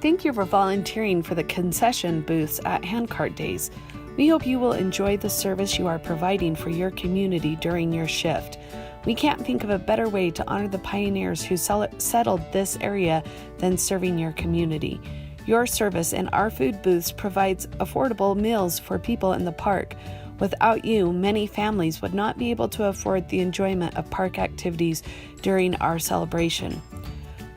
Thank you for volunteering for the concession booths at Handcart Days. We hope you will enjoy the service you are providing for your community during your shift. We can't think of a better way to honor the pioneers who settled this area than serving your community. Your service in our food booths provides affordable meals for people in the park. Without you, many families would not be able to afford the enjoyment of park activities during our celebration.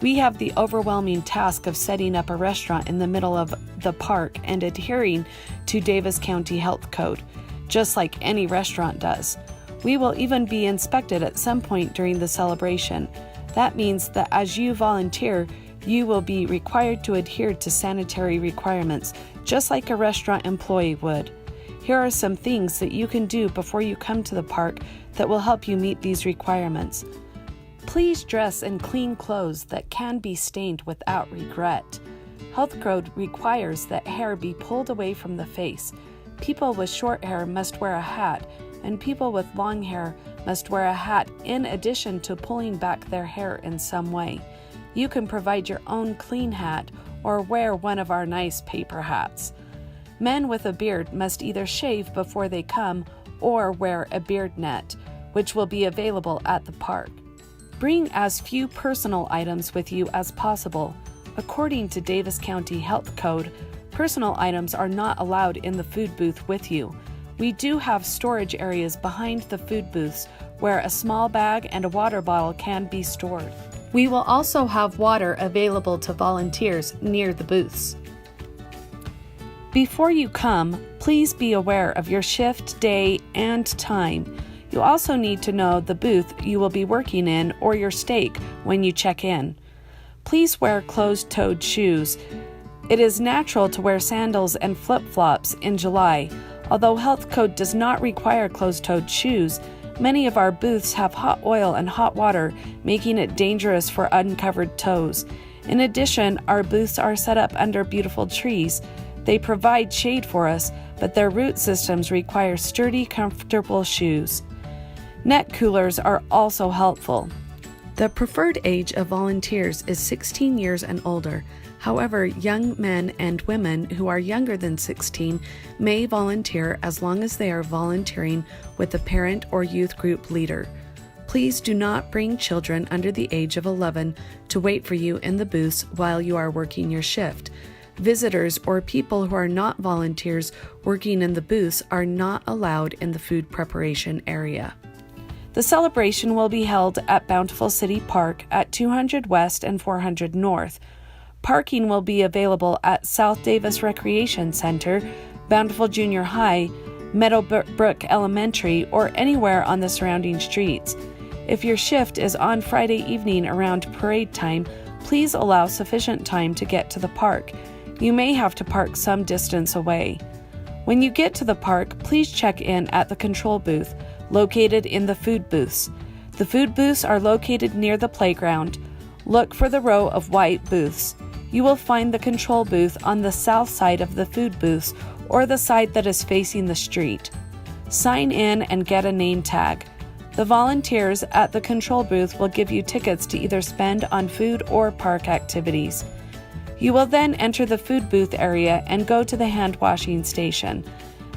We have the overwhelming task of setting up a restaurant in the middle of the park and adhering to Davis County Health Code, just like any restaurant does. We will even be inspected at some point during the celebration. That means that as you volunteer, you will be required to adhere to sanitary requirements, just like a restaurant employee would. Here are some things that you can do before you come to the park that will help you meet these requirements. Please dress in clean clothes that can be stained without regret. Health Code requires that hair be pulled away from the face. People with short hair must wear a hat, and people with long hair must wear a hat in addition to pulling back their hair in some way. You can provide your own clean hat or wear one of our nice paper hats. Men with a beard must either shave before they come or wear a beard net, which will be available at the park. Bring as few personal items with you as possible. According to Davis County Health Code, personal items are not allowed in the food booth with you. We do have storage areas behind the food booths where a small bag and a water bottle can be stored. We will also have water available to volunteers near the booths. Before you come, please be aware of your shift, day, and time. You also need to know the booth you will be working in or your stake when you check in. Please wear closed-toed shoes. It is natural to wear sandals and flip-flops in July. Although Health Code does not require closed-toed shoes, many of our booths have hot oil and hot water, making it dangerous for uncovered toes. In addition, our booths are set up under beautiful trees. They provide shade for us, but their root systems require sturdy, comfortable shoes. Neck coolers are also helpful. The preferred age of volunteers is 16 years and older. However, young men and women who are younger than 16 may volunteer as long as they are volunteering with a parent or youth group leader. Please do not bring children under the age of 11 to wait for you in the booths while you are working your shift. Visitors or people who are not volunteers working in the booths are not allowed in the food preparation area. The celebration will be held at Bountiful City Park at 200 West and 400 North. Parking will be available at South Davis Recreation Center, Bountiful Junior High, Meadowbrook Elementary, or anywhere on the surrounding streets. If your shift is on Friday evening around parade time, please allow sufficient time to get to the park. You may have to park some distance away. When you get to the park, please check in at the control booth, located in the food booths. The food booths are located near the playground. Look for the row of white booths. You will find the control booth on the south side of the food booths or the side that is facing the street. Sign in and get a name tag. The volunteers at the control booth will give you tickets to either spend on food or park activities. You will then enter the food booth area and go to the hand washing station.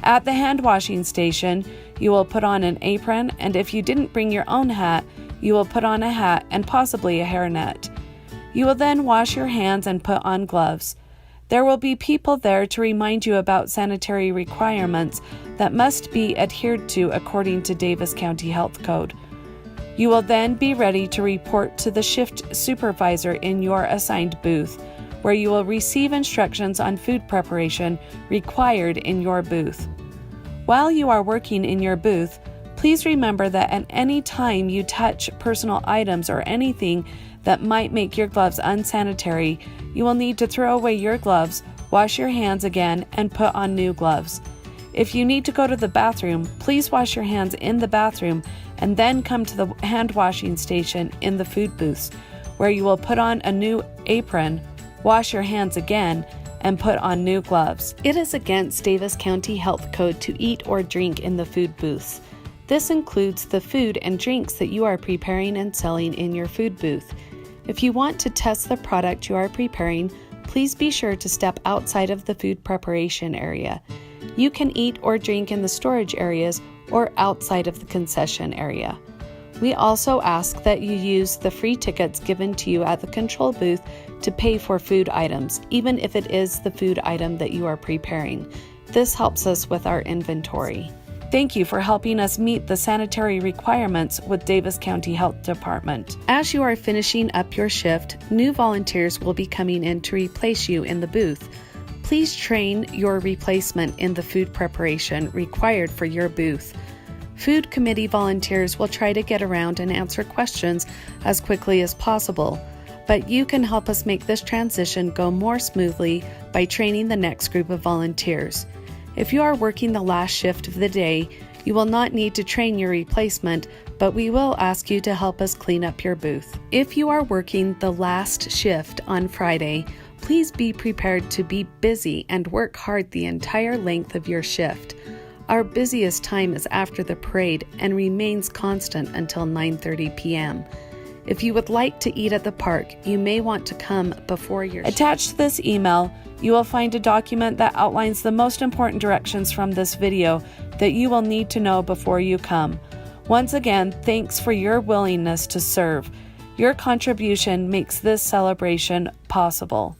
At the hand washing station, you will put on an apron, and if you didn't bring your own hat, you will put on a hat and possibly a hairnet. You will then wash your hands and put on gloves. There will be people there to remind you about sanitary requirements that must be adhered to according to Davis County Health Code. You will then be ready to report to the shift supervisor in your assigned booth, where you will receive instructions on food preparation required in your booth. While you are working in your booth, please remember that at any time you touch personal items or anything that might make your gloves unsanitary, you will need to throw away your gloves, wash your hands again, and put on new gloves. If you need to go to the bathroom, please wash your hands in the bathroom and then come to the hand washing station in the food booths, where you will put on a new apron, wash your hands again, and put on new gloves. It is against Davis County Health Code to eat or drink in the food booths. This includes the food and drinks that you are preparing and selling in your food booth. If you want to test the product you are preparing, please be sure to step outside of the food preparation area. You can eat or drink in the storage areas or outside of the concession area. We also ask that you use the free tickets given to you at the control booth to pay for food items, even if it is the food item that you are preparing. This helps us with our inventory. Thank you for helping us meet the sanitary requirements with Davis County Health Department. As you are finishing up your shift, new volunteers will be coming in to replace you in the booth. Please train your replacement in the food preparation required for your booth. Food committee volunteers will try to get around and answer questions as quickly as possible, but you can help us make this transition go more smoothly by training the next group of volunteers. If you are working the last shift of the day, you will not need to train your replacement, but we will ask you to help us clean up your booth. If you are working the last shift on Friday, please be prepared to be busy and work hard the entire length of your shift. Our busiest time is after the parade and remains constant until 9:30 p.m. If you would like to eat at the park, you may want to come before your shift. Attached to this email, you will find a document that outlines the most important directions from this video that you will need to know before you come. Once again, thanks for your willingness to serve. Your contribution makes this celebration possible.